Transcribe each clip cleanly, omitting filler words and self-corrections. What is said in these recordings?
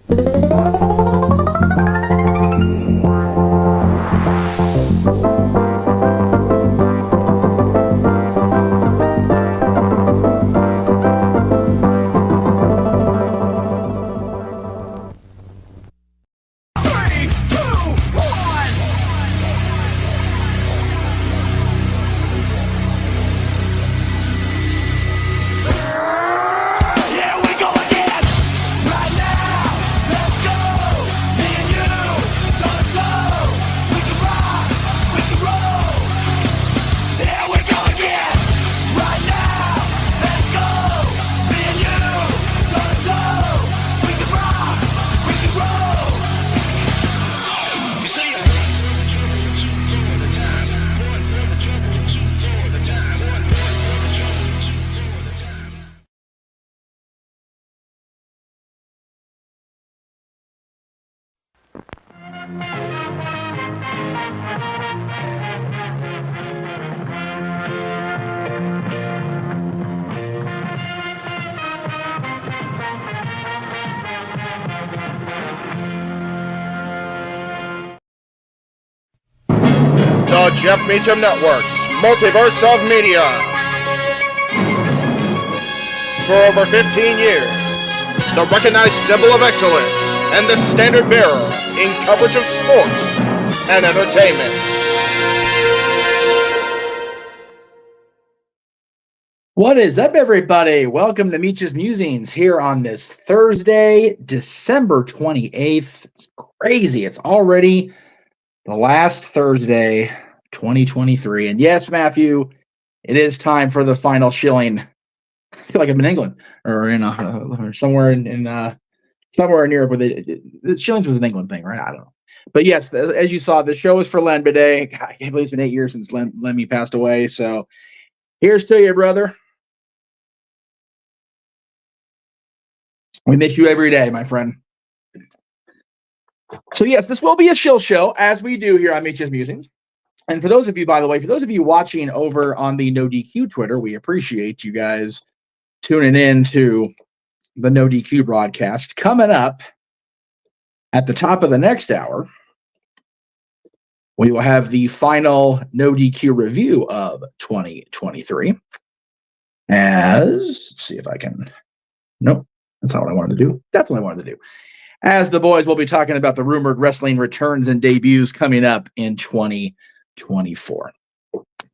The Jeff Meacham Network's Multiverse of Media. For over 15 years, the recognized symbol of excellence and the standard bearer in coverage of sports and entertainment. What is up, everybody? Welcome to Meach's Musings here on this Thursday, December 28th. It's crazy. It's already the last Thursday, 2023. And yes, Matthew, it is time for the final shilling. I feel like I'm in England or in or somewhere somewhere in Europe where the shillings was an England thing, right? I don't know. But yes, as you saw, the show is for Len today. God, I can't believe it's been 8 years since Lemmy passed away. So here's to you, brother. We miss you every day, my friend. So yes, this will be a shill show, as we do here on Meach's Musings. And for those of you, by the way, for those of you watching over on the No DQ Twitter, we appreciate you guys tuning in to the No DQ broadcast. Coming up at the top of the next hour, we will have the final No DQ review of 2023. Let's see if I can. Nope, that's not what I wanted to do. That's what I wanted to do. As the boys will be talking about the rumored wrestling returns and debuts coming up in 2024.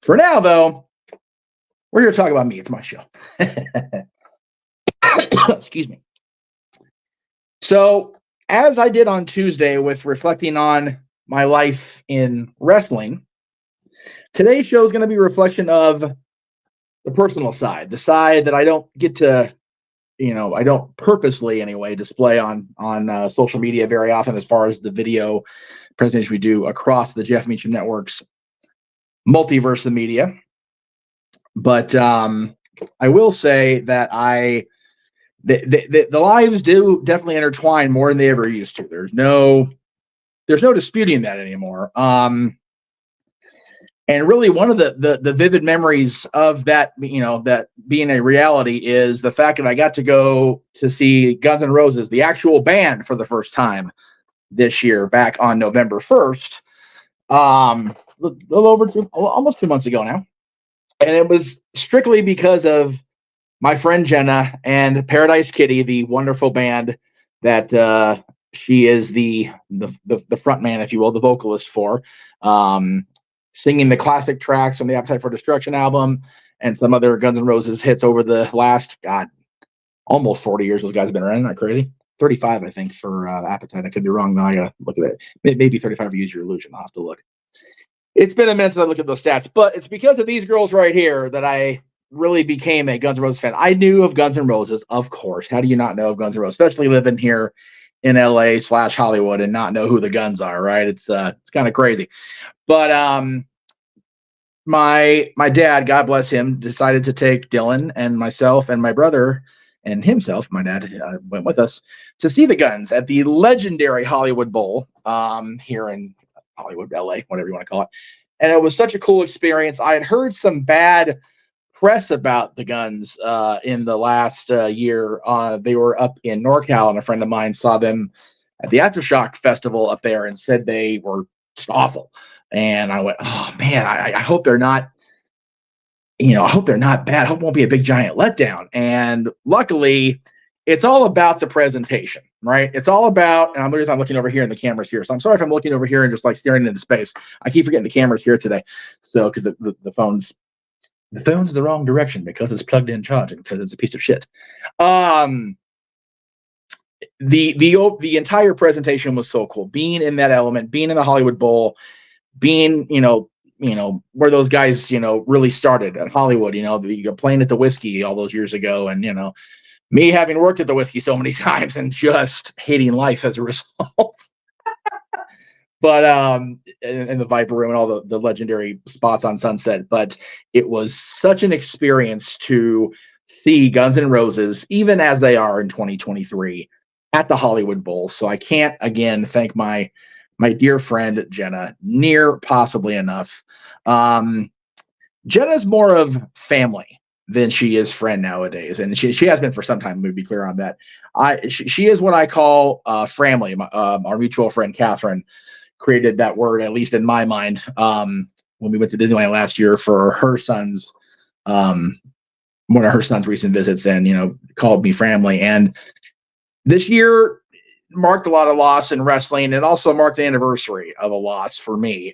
For now, though, we're here to talk about me. It's my show. Excuse me. So, as I did on Tuesday with reflecting on my life in wrestling, today's show is going to be a reflection of the personal side, the side that I don't get to, I don't purposely anyway display on social media very often as far as the video presentation we do across the Jeff Meacham Network's multiverse of media. But I will say that the lives do definitely intertwine more than they ever used to. There's no disputing that anymore. And really, one of the vivid memories of that, that being a reality is the fact that I got to go to see Guns N' Roses, the actual band, for the first time this year, back on November 1st, almost 2 months ago now. And it was strictly because of my friend Jenna and Paradise Kitty, the wonderful band that she is the front man, if you will, the vocalist for. Singing the classic tracks from the Appetite for Destruction album and some other Guns N' Roses hits over the last, almost 40 years those guys have been around. Isn't that crazy? 35, I think, for Appetite. I could be wrong. Now I gotta look at it. Maybe 35 for Use Your Illusion. I'll have to look. It's been a minute since I looked at those stats, but it's because of these girls right here that I really became a Guns N' Roses fan. I knew of Guns N' Roses, of course. How do you not know of Guns N' Roses, especially living here in LA/Hollywood and not know who the Guns are, right? It's kind of crazy. But my dad, God bless him, decided to take Dylan and myself and my brother and himself, my dad went with us to see the Guns at the legendary Hollywood Bowl here in Hollywood, LA, whatever you want to call it. And it was such a cool experience. I had heard some bad press about the Guns in the last year. They were up in NorCal, and a friend of mine saw them at the Aftershock Festival up there and said they were just awful. And I went, oh man, I hope they're not. I hope they're not bad. I hope it won't be a big giant letdown. And luckily, it's all about the presentation, right? It's all about, and I'm looking over here and the camera's here. So I'm sorry if I'm looking over here and just like staring into space. I keep forgetting the camera's here today. So because the phone's the wrong direction because it's plugged in charging because it's a piece of shit. The entire presentation was so cool. Being in that element, being in the Hollywood Bowl, being, where those guys, really started at Hollywood, playing at the Whiskey all those years ago. And, me having worked at the Whiskey so many times and just hating life as a result. But and the Viper Room and all the legendary spots on Sunset. But it was such an experience to see Guns N' Roses, even as they are in 2023, at the Hollywood Bowl. So I can't, again, thank my dear friend Jenna near possibly enough. Jenna's more of family than she is friend nowadays, and she has been for some time. Let me be clear on that. She is what I call family. Our mutual friend Catherine created that word, at least in my mind, when we went to Disneyland last year for her son's one of her son's recent visits, and called me family. And this year marked a lot of loss in wrestling, and also marked the anniversary of a loss for me.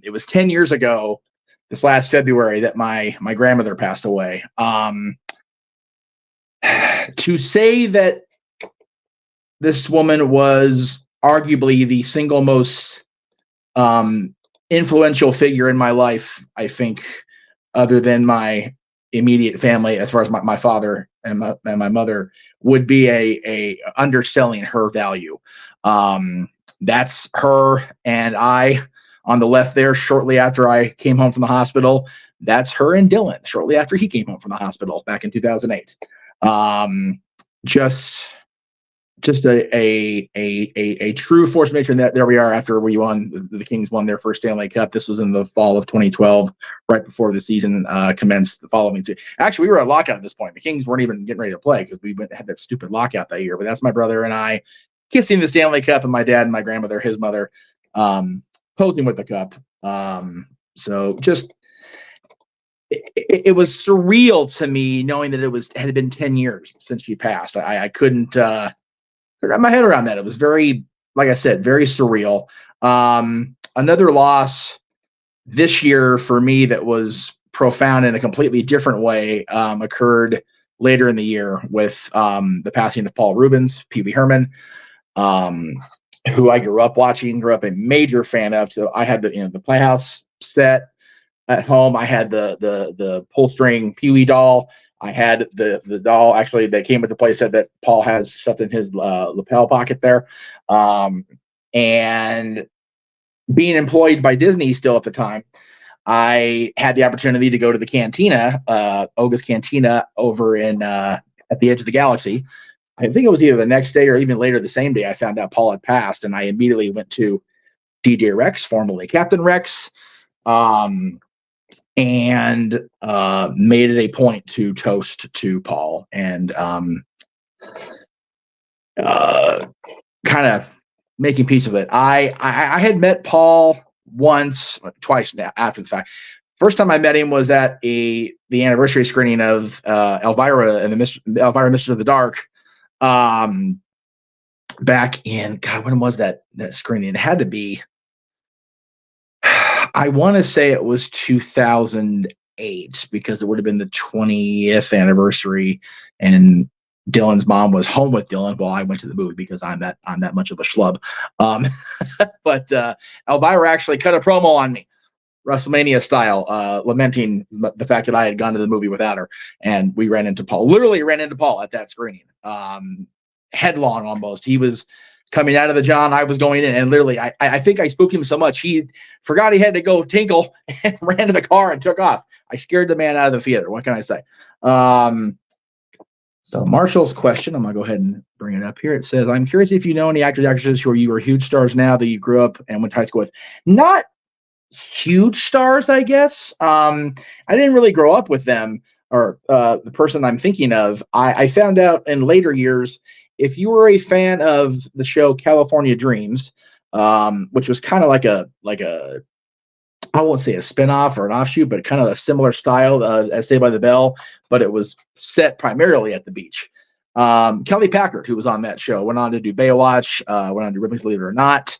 It was 10 years ago this last February that my grandmother passed away. To say that this woman was arguably the single most influential figure in my life, I think, other than my immediate family, as far as my father and my mother, would be a underselling her value. That's her and I on the left there shortly after I came home from the hospital. That's her and Dylan shortly after he came home from the hospital back in 2008. Just a true force of nature. And that there we are after we won. The Kings won their first Stanley Cup. This was in the fall of 2012, right before the season commenced the following season. Actually, we were at lockout at this point. The Kings weren't even getting ready to play because we had that stupid lockout that year. But that's my brother and I kissing the Stanley Cup, and my dad and my grandmother, his mother, posing with the cup. So just it was surreal to me knowing that it had been 10 years since she passed. I couldn't wrap my head around that. It was very, like I said, very surreal. Another loss this year for me that was profound in a completely different way occurred later in the year with the passing of Paul Rubens, Pee Wee Herman, who I grew up watching, grew up a major fan of. So I had the Playhouse set at home. I had the pull string Pee Wee doll. I had the doll actually that came with the play set that Paul has stuffed in his lapel pocket there. And being employed by Disney still at the time, I had the opportunity to go to the cantina, Oga's Cantina over in at the edge of the galaxy. I think it was either the next day or even later the same day I found out Paul had passed, and I immediately went to DJ Rex, formerly Captain Rex, and made it a point to toast to Paul and kind of making peace with it. I had met Paul twice now after the fact. First time I met him was at the anniversary screening of Elvira and Elvira Mistress of the Dark. Back in, God, when was that screening? It had to be, I want to say it was 2008 because it would have been the 20th anniversary, and Dylan's mom was home with Dylan while I went to the movie because I'm that much of a schlub. But Elvira actually cut a promo on me, WrestleMania style, lamenting the fact that I had gone to the movie without her, and we literally ran into Paul at that screening, headlong almost. He was coming out of the John, I was going in, and literally, I think I spooked him so much he forgot he had to go tinkle and ran to the car and took off. I scared the man out of the theater. What can I say? So Marshall's question, I'm gonna go ahead and bring it up here. It says, "I'm curious if you know any actors, actresses who you were huge stars now that you grew up and went to high school with." Not huge stars, I guess. I didn't really grow up with them or the person I'm thinking of, I found out in later years, if you were a fan of the show California Dreams, which was kind of like a I won't say a spinoff or an offshoot, but kind of a similar style as Saved by the Bell, but it was set primarily at the beach. Kelly Packard, who was on that show, went on to do Baywatch, went on to do Ripley's Believe It or Not.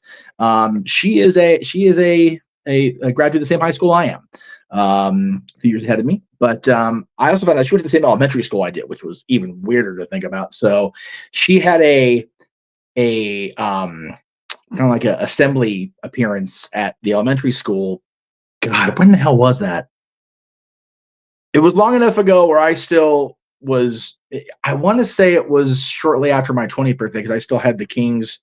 She is a graduate of the same high school I am, a few years ahead of me. But I also found out she went to the same elementary school I did, which was even weirder to think about. So she had a kind of like an assembly appearance at the elementary school. God, when the hell was that? It was long enough ago where I still was. I want to say it was shortly after my 20th birthday, because I still had the Kings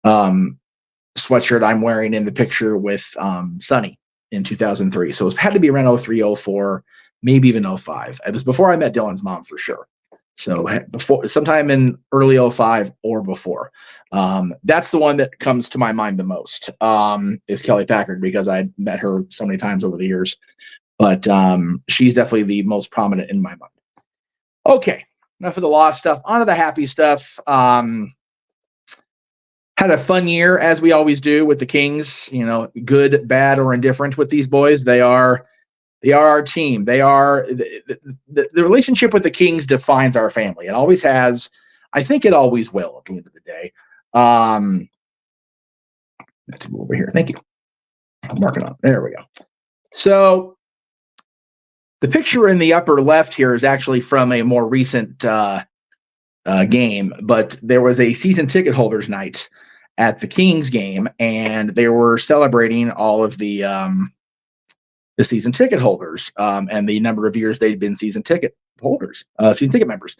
sweatshirt I'm wearing in the picture with Sonny in 2003. So it had to be around 03, 04, maybe even 05. It was before I met Dylan's mom for sure. So before, sometime in early 05 or before. That's the one that comes to my mind the most, is Kelly Packard, because I met her so many times over the years. But she's definitely the most prominent in my mind. Okay, enough of the lost stuff. On to the happy stuff. Had a fun year, as we always do with the Kings. You know, good, bad, or indifferent with these boys. They are our team. They are the relationship with the Kings defines our family. It always has. I think it always will at the end of the day. Let's move over here. Thank you. I'm marking on. There we go. So the picture in the upper left here is actually from a more recent game, but there was a season ticket holders night at the Kings game, and they were celebrating all of the season ticket holders and the number of years they'd been season ticket holders, season ticket members.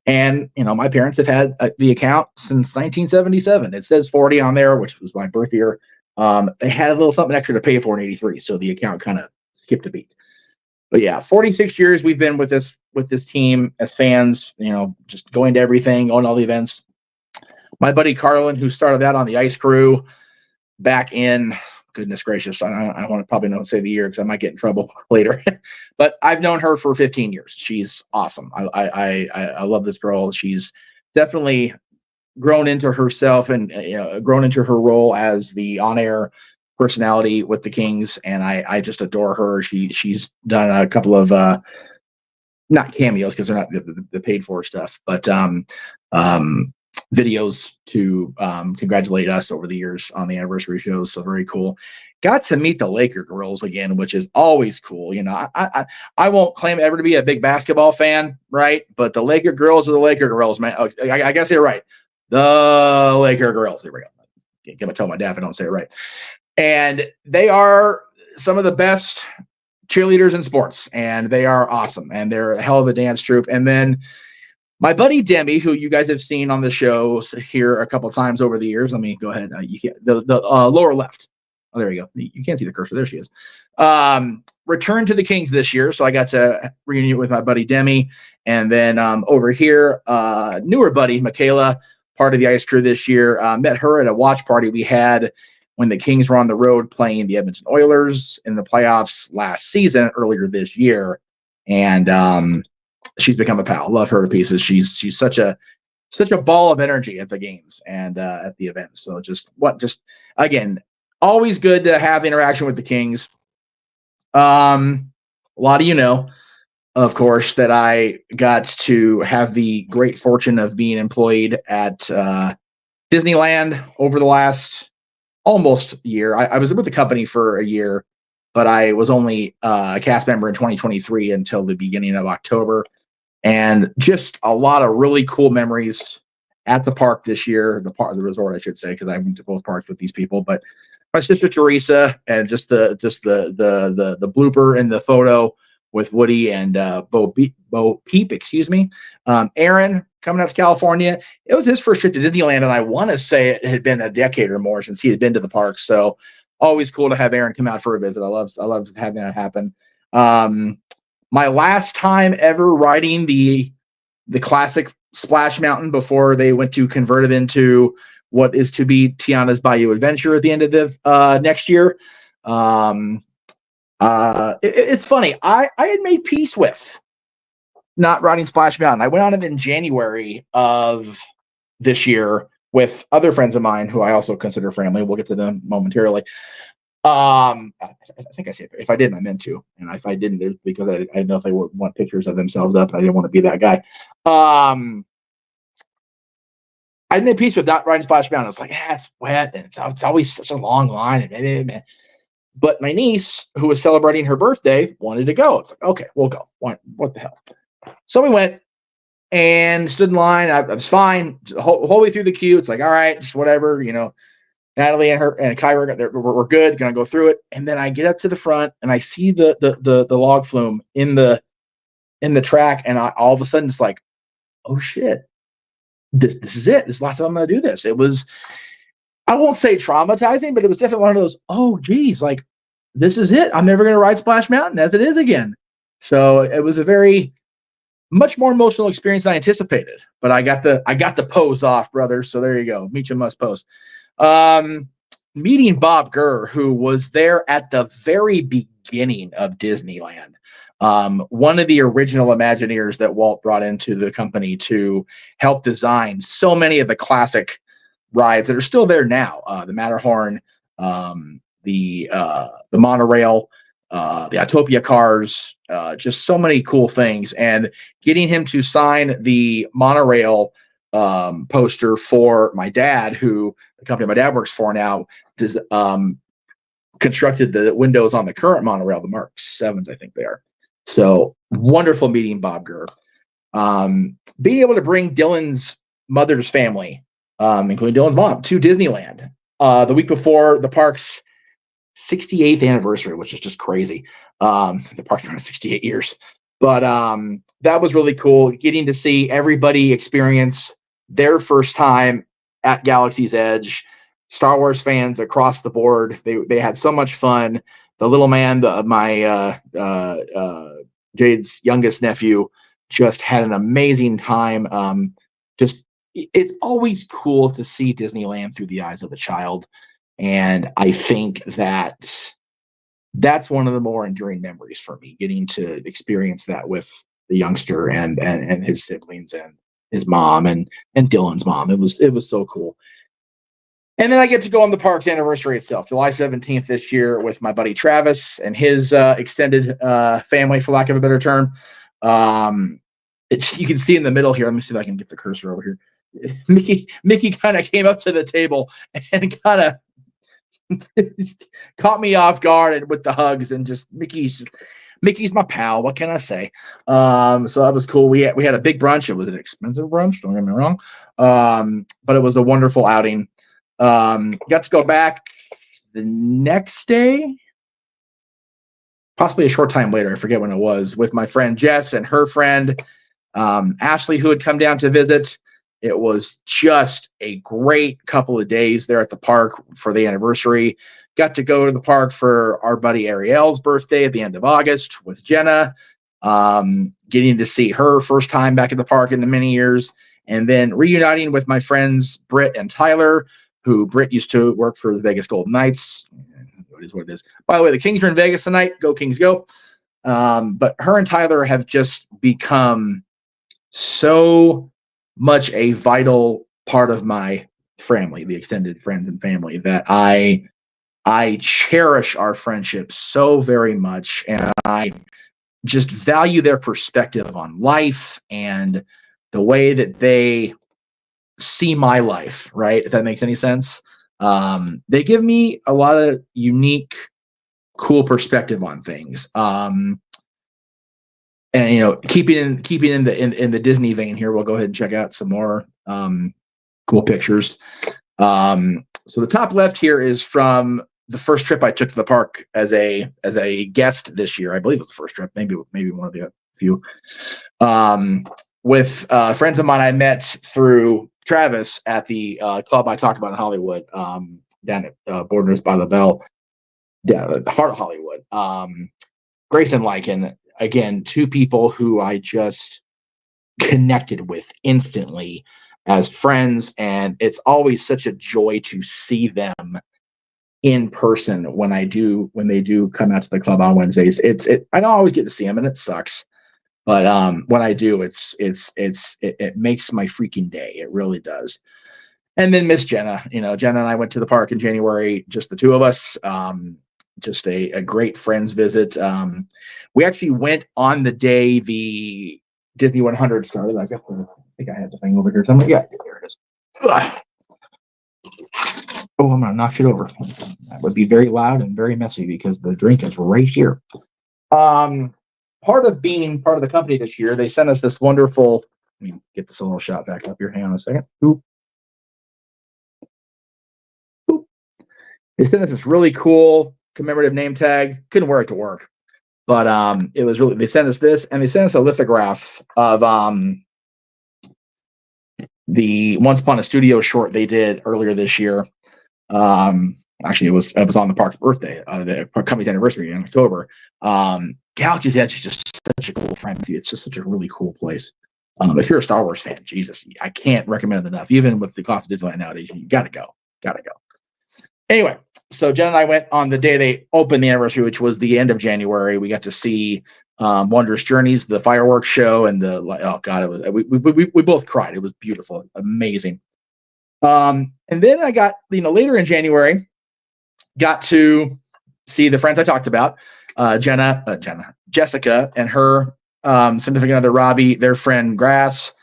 And, you know, my parents have had the account since 1977. It says 40 on there, which was my birth year. They had a little something extra to pay for in 83, so the account kind of skipped a beat. But yeah, 46 years we've been with this team as fans, you know, just going to everything, going to all the events. My buddy Carlin, who started out on the ice crew back in, goodness gracious, I want to probably not say the year because I might get in trouble later. But I've known her for 15 years. She's awesome. I love this girl. She's definitely grown into herself and grown into her role as the on-air personality with the Kings, and I just adore her. She's done a couple of not cameos because they're not the paid for stuff, but videos to congratulate us over the years on the anniversary shows. So very cool. Got to meet the Laker girls again, which is always cool. You know, I won't claim ever to be a big basketball fan, right? But the Laker girls are the Laker girls, man. Oh, I gotta say it right. The Laker girls. There we go. Can't give a tell my dad if I don't say it right. And they are some of the best cheerleaders in sports, and they are awesome, and they're a hell of a dance troupe. And then my buddy Demi, who you guys have seen on the show here a couple of times over the years. Let me go ahead. You can't, the lower left. Oh, there you go. You can't see the cursor. There she is. Returned to the Kings this year, so I got to reunion with my buddy Demi. And then over here, newer buddy Michaela, part of the ice crew this year. Met her at a watch party we had when the Kings were on the road playing the Edmonton Oilers in the playoffs last season, earlier this year. And she's become a pal. Love her to pieces. She's such a ball of energy at the games and at the events. So just again, always good to have interaction with the Kings. A lot of you know, of course, that I got to have the great fortune of being employed at Disneyland over the last almost year. I was with the company for a year, but I was only a cast member in 2023 until the beginning of October. And just a lot of really cool memories at the park this year, the resort, I should say, because I went to both parks with these people. But my sister Teresa, and just the blooper in the photo with Woody and Bo Peep, excuse me. Aaron coming out to California. It was his first trip to Disneyland, and I want to say it had been a decade or more since he had been to the park. So always cool to have Aaron come out for a visit. I love having that happen. My last time ever riding the classic Splash Mountain before they went to convert it into what is to be Tiana's Bayou Adventure at the end of the next year. It's funny. I had made peace with not riding Splash Mountain. I went on it in January of this year with other friends of mine who I also consider family. We'll get to them momentarily. I think I said, if I didn't, I meant to, and if I didn't, it's because I didn't know if they would want pictures of themselves up, and I didn't want to be that guy. I made peace with not riding Splash Mountain. It's like, it's wet, and it's always such a long line, and but my niece, who was celebrating her birthday, wanted to go. It's like, okay, we'll go. What the hell? So we went and stood in line. I was fine the whole way through the queue. It's like, all right, just whatever, Natalie and Kyra we're good, gonna go through it. And then I get up to the front and I see the log flume in the track, and all of a sudden it's like, oh shit, this is it. This is the last time I'm gonna do this. It was, I won't say traumatizing, but it was definitely one of those, oh geez, like this is it. I'm never gonna ride Splash Mountain as it is again. So it was a very much more emotional experience than I anticipated. But I got the pose off, brother. So there you go. Meach must pose. Meeting Bob Gurr, who was there at the very beginning of Disneyland. One of the original Imagineers that Walt brought into the company to help design so many of the classic rides that are still there now. The Matterhorn, the monorail, the Autopia cars, just so many cool things. And getting him to sign the monorail poster for my dad, who the company my dad works for now, does constructed the windows on the current monorail, the Mark 7s, I think they are. So wonderful meeting Bob Gurr. Being able to bring Dylan's mother's family, including Dylan's mom, to Disneyland the week before the park's 68th anniversary, which is just crazy. The park's been 68 years. But that was really cool, getting to see everybody experience their first time at Galaxy's Edge. Star Wars fans across the board, they had so much fun. The little man, my Jade's youngest nephew, just had an amazing time. It's always cool to see Disneyland through the eyes of a child, and I think that's one of the more enduring memories for me, getting to experience that with the youngster and his siblings and his mom and Dylan's mom. It was so cool. And then I get to go on the park's anniversary itself, July 17th this year, with my buddy Travis and his extended family, for lack of a better term. You can see in the middle here. Let me see if I can get the cursor over here. Mickey kind of came up to the table and kind of caught me off guard and with the hugs, and just Mickey's my pal. What can I say? So that was cool. We had a big brunch. It was an expensive brunch, don't get me wrong. But it was a wonderful outing. Got to go back the next day, possibly a short time later, I forget when it was, with my friend Jess and her friend Ashley, who had come down to visit. It was just a great couple of days there at the park for the anniversary. Got to go to the park for our buddy Ariel's birthday at the end of August with Jenna, getting to see her first time back at the park in the many years, and then reuniting with my friends Britt and Tyler, who Britt used to work for the Vegas Golden Knights. It is what it is. By the way, the Kings are in Vegas tonight. Go Kings, go. But her and Tyler have just become so much a vital part of my family, the extended friends and family, that I cherish our friendship so very much, and I just value their perspective on life and the way that they see my life, right? If that makes any sense. They give me a lot of unique, cool perspective on things. And keeping in the Disney vein here, we'll go ahead and check out some more cool pictures. So the top left here is from the first trip I took to the park as a guest this year. I believe it was the first trip, maybe one of the few. With friends of mine I met through Travis at the club I talked about in Hollywood, down at Borders by the Bell, the heart of Hollywood. Grace and Lycan, again, two people who I just connected with instantly as friends, and it's always such a joy to see them in person when they do come out to the club on Wednesdays. I don't always get to see them, and it sucks. But when I do, it makes my freaking day. It really does. And then Miss Jenna, Jenna and I went to the park in January, just the two of us. Just a great friends visit. We actually went on the day the Disney 100 started. I think I had the thing over here somewhere. Yeah, here it is. Ugh. Oh, I'm gonna knock it over. That would be very loud and very messy because the drink is right here. Part of being part of the company this year, they sent us this wonderful. Let me get this a little shot back up here. Hang on a second. Oop. Oop. They sent us this really cool commemorative name tag. Couldn't wear it to work, but it was really. They sent us this, and they sent us a lithograph of the Once Upon a Studio short they did earlier this year. Actually, it was on the park's birthday, the company's anniversary in October. Galaxy's Edge is just such a cool friend. It's just such a really cool place. If you're a Star Wars fan, Jesus, I can't recommend it enough. Even with the cost of Disneyland nowadays, you gotta go. Anyway, so Jen and I went on the day they opened the anniversary, which was the end of January. We got to see Wondrous Journeys, the fireworks show, and oh god, it was we both cried. It was beautiful, amazing. And then I got later in January, got to see the friends I talked about, Jessica, and her significant other Robbie, their friend Grass,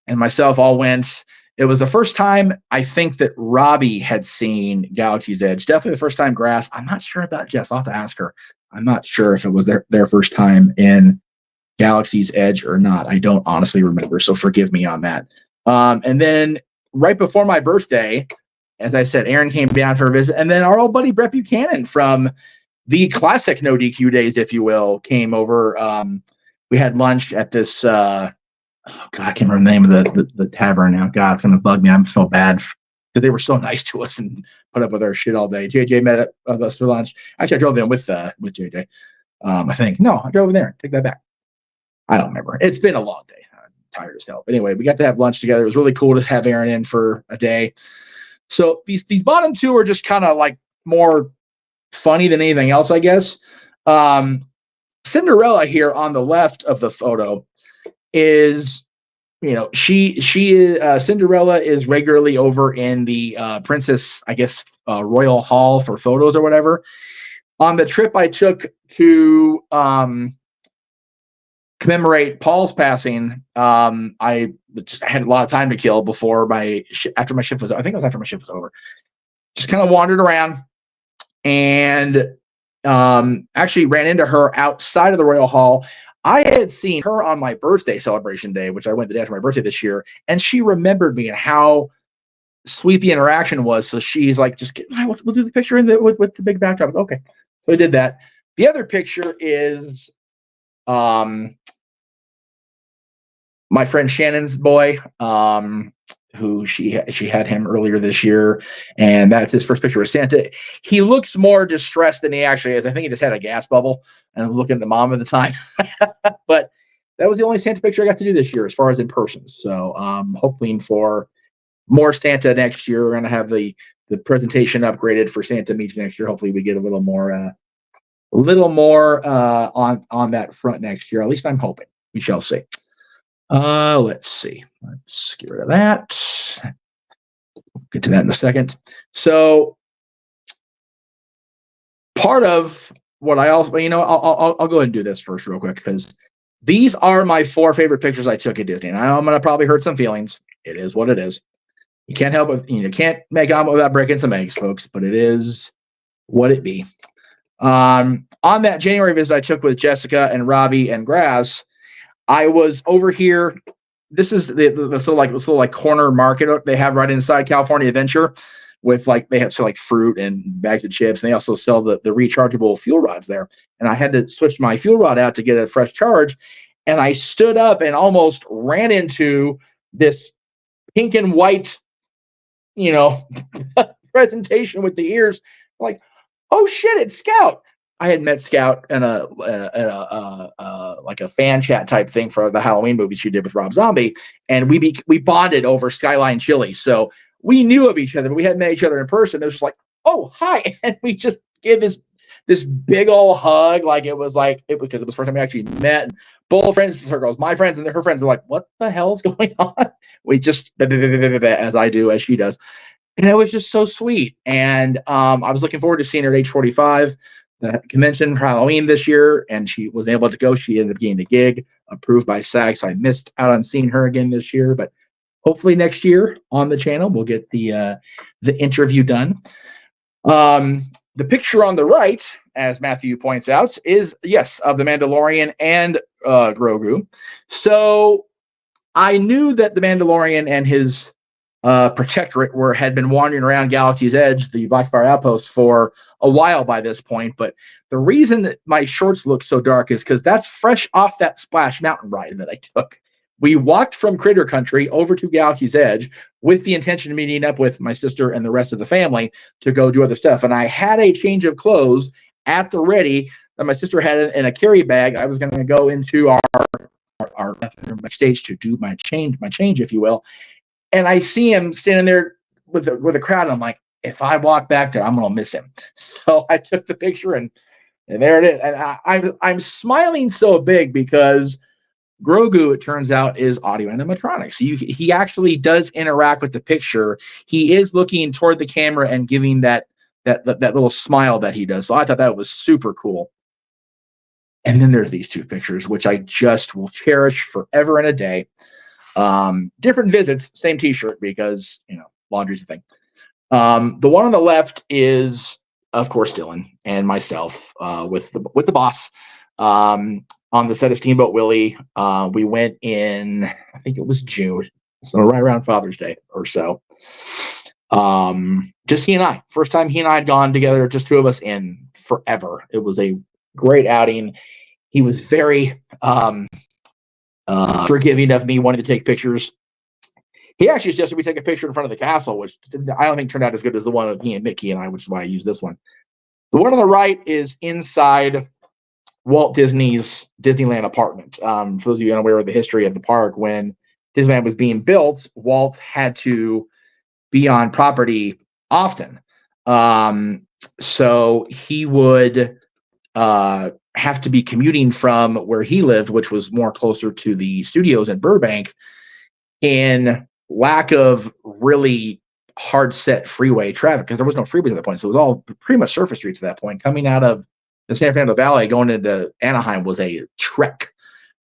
and myself all went. It was the first time I think that Robbie had seen Galaxy's Edge. Definitely the first time Grass. I'm not sure about Jess. I'll have to ask her. I'm not sure if it was their first time in Galaxy's Edge or not. I don't honestly remember, so forgive me on that. And then right before my birthday, as I said, Aaron came down for a visit, and then our old buddy Brett Buchanan from the classic No DQ days, if you will, came over. We had lunch at this. Oh God, I can't remember the name of the tavern now. God, it's gonna bug me. I'm so bad because they were so nice to us and put up with our shit all day. JJ met us for lunch. Actually, I drove in with JJ. I think no, I drove in there. Take that back. I don't remember. It's been a long day. I'm tired as hell. But anyway, we got to have lunch together. It was really cool to have Aaron in for a day. So these bottom two are just kind of like more funny than anything else, I guess. Cinderella here on the left of the photo is, Cinderella is regularly over in the Princess, I guess, Royal Hall for photos or whatever. On the trip I took to commemorate Paul's passing, I had a lot of time to kill before after my shift was. I think it was after my shift was over. Just kind of wandered around and actually ran into her outside of the Royal Hall. I had seen her on my birthday celebration day, which I went the day after my birthday this year, and she remembered me and how sweet the interaction was. So she's like, we'll do the picture with the big backdrop. Okay. So I did that. The other picture is my friend Shannon's boy, who she had him earlier this year, and that's his first picture with Santa. He looks more distressed than he actually is. I think he just had a gas bubble and was looking at the mom at the time. But that was the only Santa picture I got to do this year as far as in person. So hopefully for more Santa next year. We're going to have the presentation upgraded for Santa Meach next year. Hopefully we get a little more on that front next year. At least I'm hoping. We shall see. Let's see. Let's get rid of that. We'll get to that in a second. So part of what I also, I'll go ahead and do this first real quick because these are my 4 favorite pictures I took at Disney. And I know I'm going to probably hurt some feelings. It is what it is. You can't help it. You can't make omelet without breaking some eggs, folks, but it is what it be. On that January visit I took with Jessica and Robbie and Grass, I was over here. This is the little corner market they have right inside California Adventure, with they have fruit and bags of chips, and they also sell the rechargeable fuel rods there. And I had to switch my fuel rod out to get a fresh charge, and I stood up and almost ran into this pink and white, presentation with the ears. Like, oh shit, it's Scout. I had met Scout in a fan chat type thing for the Halloween movie she did with Rob Zombie, and we bonded over Skyline Chili. So we knew of each other, but we hadn't met each other in person. It was just like, oh hi, and we just gave this this big old hug, like it was because it was the first time we actually met. And both friends circles, my friends and her friends were like, "What the hell's going on?" We just as I do, as she does, and it was just so sweet. And I was looking forward to seeing her at age 45. The convention for Halloween this year, and she was able to go. She ended up getting a gig approved by SAG, so I missed out on seeing her again this year. But hopefully next year on the channel, we'll get the interview done. The picture on the right, as Matthew points out, is, yes, of the Mandalorian and Grogu. So I knew that the Mandalorian and his protectorate had been wandering around Galaxy's Edge, the Voxfire Outpost, for a while by this point. But the reason that my shorts look so dark is because that's fresh off that Splash Mountain ride that I took. We walked from Critter Country over to Galaxy's Edge with the intention of meeting up with my sister and the rest of the family to go do other stuff. And I had a change of clothes at the ready that my sister had in a carry bag. I was going to go into our backstage to do my change, if you will. And I see him standing there with a crowd. And I'm like, if I walk back there, I'm going to miss him. So I took the picture, and there it is. And I'm smiling so big because Grogu, it turns out, is audio animatronics. He actually does interact with the picture. He is looking toward the camera and giving that little smile that he does. So I thought that was super cool. And then there's these two pictures, which I just will cherish forever and a day. Different visits, same t-shirt, because laundry's a thing. The one on the left is, of course, Dylan and myself with the boss on the set of Steamboat Willie. We went in, I think it was June, so right around Father's Day or so. Just he and I. First time he and I had gone together, just two of us, in forever. It was a great outing. He was very forgiving of me wanting to take pictures. He actually suggested we take a picture in front of the castle, which I don't think turned out as good as the one of me and Mickey and I, which is why I use this one. The one on the right is inside Walt Disney's Disneyland apartment. For those of you unaware of the history of the park, when Disneyland was being built, Walt had to be on property often. So he would have to be commuting from where he lived, which was more closer to the studios in Burbank, in lack of really hard set freeway traffic, because there was no freeways at that point. So it was all pretty much surface streets at that point. Coming out of the San Fernando Valley going into Anaheim was a trek.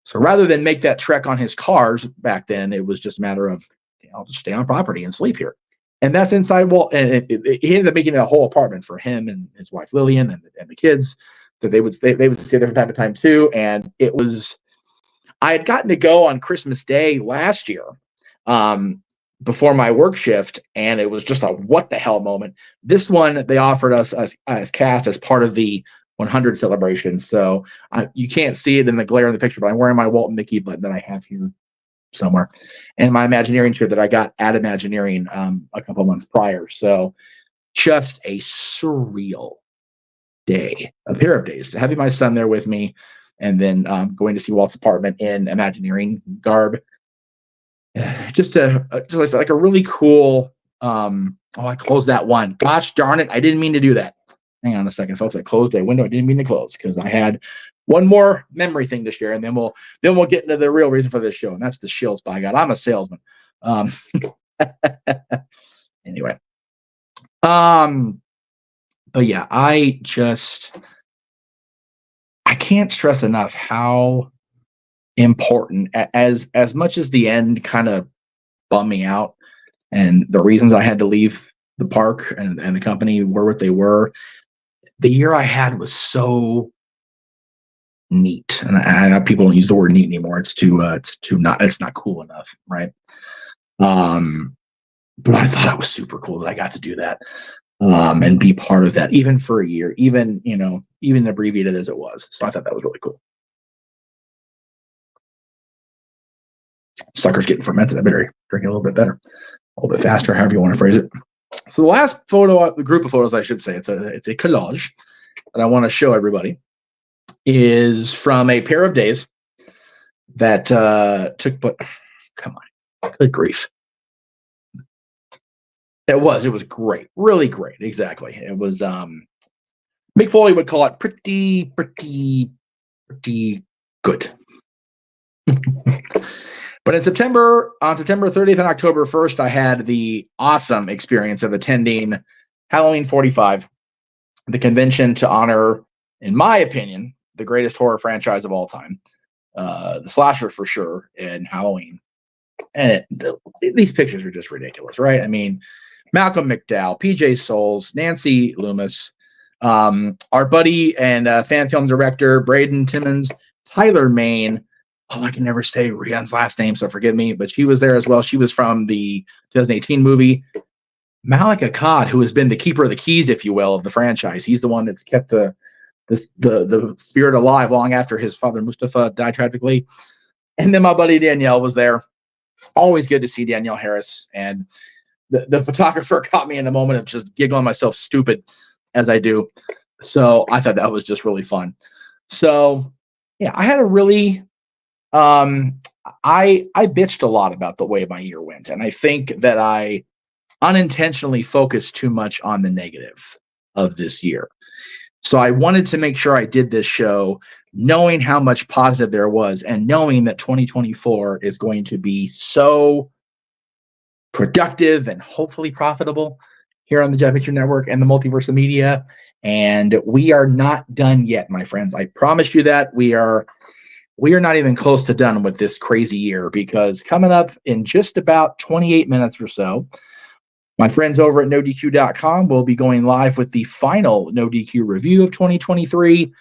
So rather than make that trek on his cars back then, it was just a matter of, I'll just stay on property and sleep here. And that's inside Walt. And he ended up making a whole apartment for him and his wife Lillian and the kids that they would stay there from time to time too. And it was, I had gotten to go on Christmas Day last year, before my work shift, and it was just a what the hell moment. This one they offered us as cast as part of the 100 celebration. So you can't see it in the glare in the picture, but I'm wearing my Walt and Mickey button that I have here somewhere, and my Imagineering shirt that I got at Imagineering a couple months prior. So just a surreal day, a pair of days, having my son there with me, and then going to see Walt's apartment in Imagineering garb. Just like a really cool. I closed that one. Gosh darn it! I didn't mean to do that. Hang on a second, folks. I closed a window I didn't mean to close because I had one more memory thing to share, and then we'll get into the real reason for this show, and that's the shills by God. I'm a salesman. Anyway, but yeah, I can't stress enough how important, as much as the end kind of bummed me out, and the reasons I had to leave the park and the company were what they were. The year I had was so neat, and I know people don't use the word neat anymore. It's not cool enough, right? But I thought it was super cool that I got to do that, and be part of that, even for a year, even abbreviated as it was. So I thought that was really cool. Sucker's getting fermented. I better drink it a little bit better, a little bit faster, however you want to phrase it. So the last photo, the group of photos, I should say, it's a collage that I want to show everybody, is from a pair of days that took. But come on, good grief! It was great, really great. Exactly, it was Mick Foley would call it pretty good. But on September 30th and October 1st, I had the awesome experience of attending Halloween 45, the convention to honor, in my opinion, the greatest horror franchise of all time, the slasher for sure, and Halloween. And these pictures are just ridiculous, right? I mean, Malcolm McDowell, PJ Souls, Nancy Loomis, our buddy and fan film director Braden Timmons, Tyler Main. Oh, I can never say Rhiannon's last name, so forgive me, but she was there as well. She was from the 2018 movie. Malik Akkad, who has been the keeper of the keys, if you will, of the franchise. He's the one that's kept the spirit alive long after his father Mustafa died tragically. And then my buddy Danielle was there. Always good to see Danielle Harris. And the photographer caught me in a moment of just giggling myself stupid as I do. So I thought that was just really fun. So yeah, I had a really I bitched a lot about the way my year went, and I think that I unintentionally focused too much on the negative of this year. So I wanted to make sure I did this show knowing how much positive there was and knowing that 2024 is going to be so productive and hopefully profitable here on the Jeff Meach Network and the Multiverse of Media. And we are not done yet, my friends. I promise you that we are not even close to done with this crazy year, because coming up in just about 28 minutes or so, my friends over at NoDQ.com will be going live with the final NoDQ review of 2023.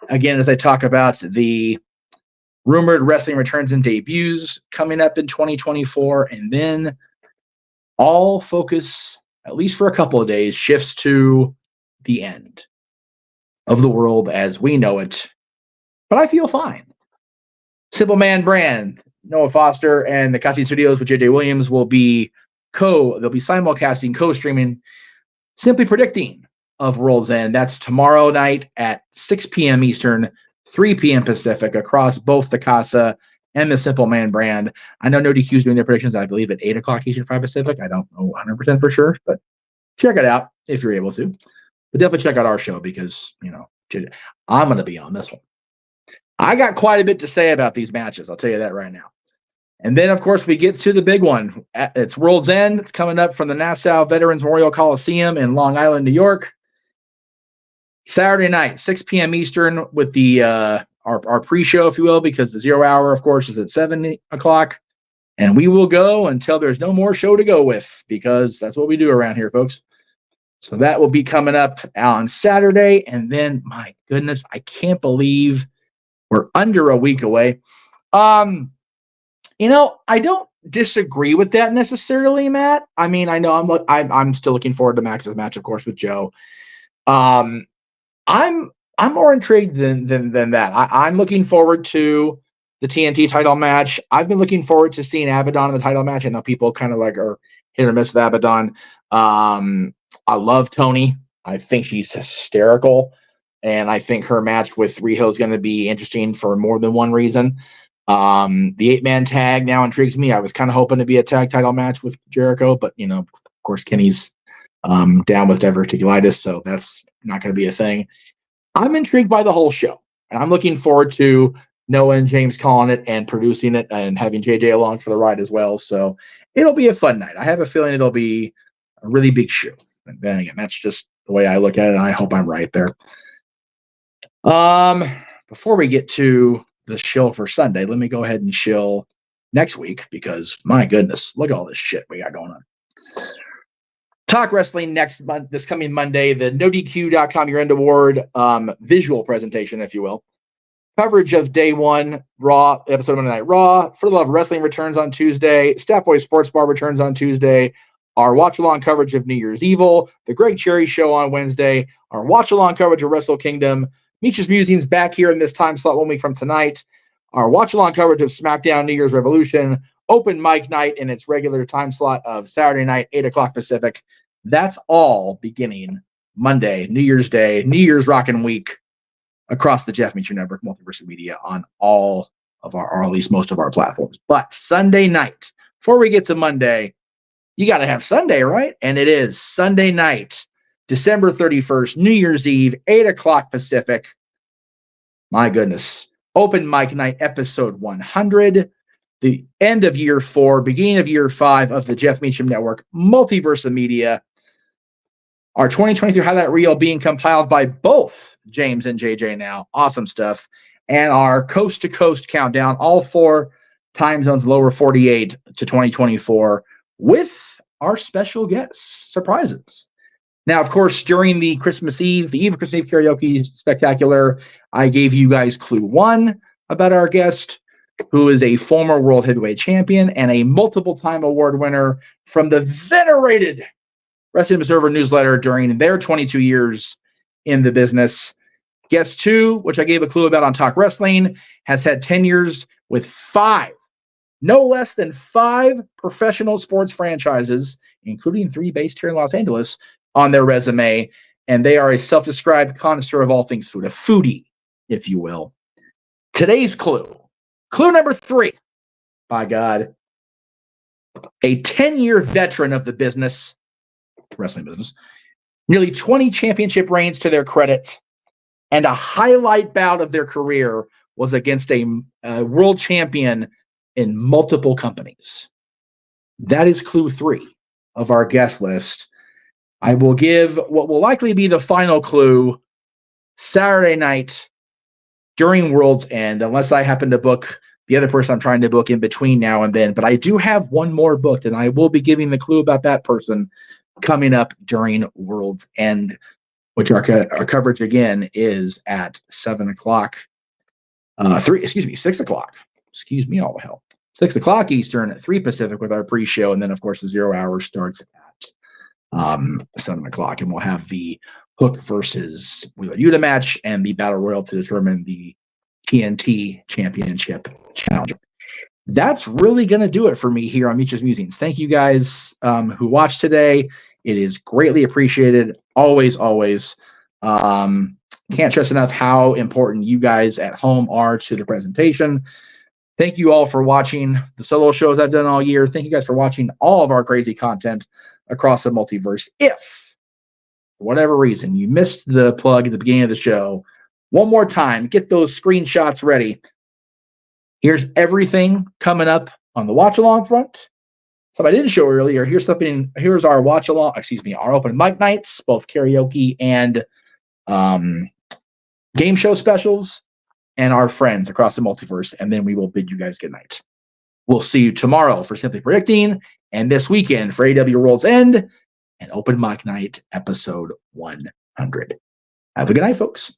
Again, as I talk about the rumored wrestling returns and debuts coming up in 2024, and then all focus, at least for a couple of days, shifts to the end of the world as we know it. But I feel fine. Simple Man Brand, Noah Foster, and the Casting Studios with JJ Williams will be they'll be simulcasting, co-streaming, Simply Predicting of World's End. That's tomorrow night at 6 p.m. Eastern, 3 p.m. Pacific, across both the Casa and the Simple Man Brand. I know NoDQ is doing their predictions, I believe, at 8 o'clock Eastern, 5 Pacific. I don't know 100% for sure, but check it out if you're able to. But definitely check out our show, because, I'm going to be on this one. I got quite a bit to say about these matches. I'll tell you that right now. And then, of course, we get to the big one. It's World's End. It's coming up from the Nassau Veterans Memorial Coliseum in Long Island, New York. Saturday night, 6 p.m. Eastern, with the our pre-show, if you will, because the 0 hour, of course, is at 7 o'clock. And we will go until there's no more show to go with, because that's what we do around here, folks. So that will be coming up on Saturday. And then, my goodness, I can't believe we're under a week away. I don't disagree with that necessarily, Matt. I mean, I know I'm still looking forward to Max's match, of course, with Joe. I'm more intrigued than that. I'm looking forward to the TNT title match. I've been looking forward to seeing Abaddon in the title match. I know people kind of like are hit or miss with Abaddon. I love Tony. I think she's hysterical. And I think her match with Riho is going to be interesting for more than one reason. The 8-man tag now intrigues me. I was kind of hoping to be a tag title match with Jericho, but, of course, Kenny's down with diverticulitis, so that's not going to be a thing. I'm intrigued by the whole show, and I'm looking forward to Noah and James calling it and producing it and having JJ along for the ride as well. So it'll be a fun night. I have a feeling it'll be a really big show. And then again, that's just the way I look at it, and I hope I'm right there. Before we get to the shill for Sunday, let me go ahead and shill next week, because my goodness, look at all this shit we got going on. Talk Wrestling next month, this coming Monday, the NoDQ.com Year End Award visual presentation, if you will. Coverage of Day 1 Raw, episode of Monday Night Raw. For the Love of Wrestling returns on Tuesday. Staff Boy Sports Bar returns on Tuesday. Our watch-along coverage of New Year's Evil. The Greg Cherry Show on Wednesday. Our watch-along coverage of Wrestle Kingdom. Meach's Musings back here in this time slot 1 week from tonight. Our watch-along coverage of SmackDown New Year's Revolution. Open mic night in its regular time slot of Saturday night, 8 o'clock Pacific. That's all beginning Monday, New Year's Day, New Year's Rockin' Week across the Jeff Meach Network, Multiverse of Media, on all of our, or at least most of our platforms. But Sunday night, before we get to Monday, you got to have Sunday, right? And it is Sunday night. December 31st, New Year's Eve, 8 o'clock Pacific. My goodness. Open Mic Night, episode 100. The end of year 4, beginning of year 5 of the Jeff Meacham Network, Multiverse of Media. Our 2023 highlight reel being compiled by both James and JJ now. Awesome stuff. And our coast-to-coast countdown, all 4 time zones, lower 48 to 2024, with our special guests, surprises. Now, of course, during the eve of Christmas Eve karaoke spectacular, I gave you guys clue 1 about our guest, who is a former world heavyweight champion and a multiple-time award winner from the venerated Wrestling Observer newsletter during their 22 years in the business. Guest 2, which I gave a clue about on Talk Wrestling, has had 10 years with 5, no less than 5 professional sports franchises, including 3 based here in Los Angeles, on their resume. And they are a self-described connoisseur of all things food, a foodie, if you will. Today's clue number 3, by God, a 10-year veteran of the business, wrestling business, nearly 20 championship reigns to their credit, and a highlight bout of their career was against a world champion in multiple companies. That is clue 3 of our guest list. I will give what will likely be the final clue Saturday night during World's End, unless I happen to book the other person I'm trying to book in between now and then. But I do have one more booked, and I will be giving the clue about that person coming up during World's End, which our coverage again is at 7 o'clock. 6 o'clock. Excuse me, all the hell. 6 o'clock Eastern, 3 Pacific with our pre-show, and then of course the 0 hour starts at 7 o'clock, and we'll have the Hook versus Wheeler Yuta match and the Battle Royal to determine the TNT Championship Challenge. That's really going to do it for me here on Meach's Musings. Thank you guys who watched today. It is greatly appreciated. Always. Can't stress enough how important you guys at home are to the presentation. Thank you all for watching the solo shows I've done all year. Thank you guys for watching all of our crazy content across the multiverse. If, for whatever reason, you missed the plug at the beginning of the show, one more time, get those screenshots ready. Here's everything coming up on the watch along front. So I didn't show earlier. Here's our watch along, our open mic nights, both karaoke and game show specials, and our friends across the multiverse. And then we will bid you guys good night. We'll see you tomorrow for Simply Predicting, and this weekend for AW World's End and Open Mic Night episode 100. Have a good night, folks.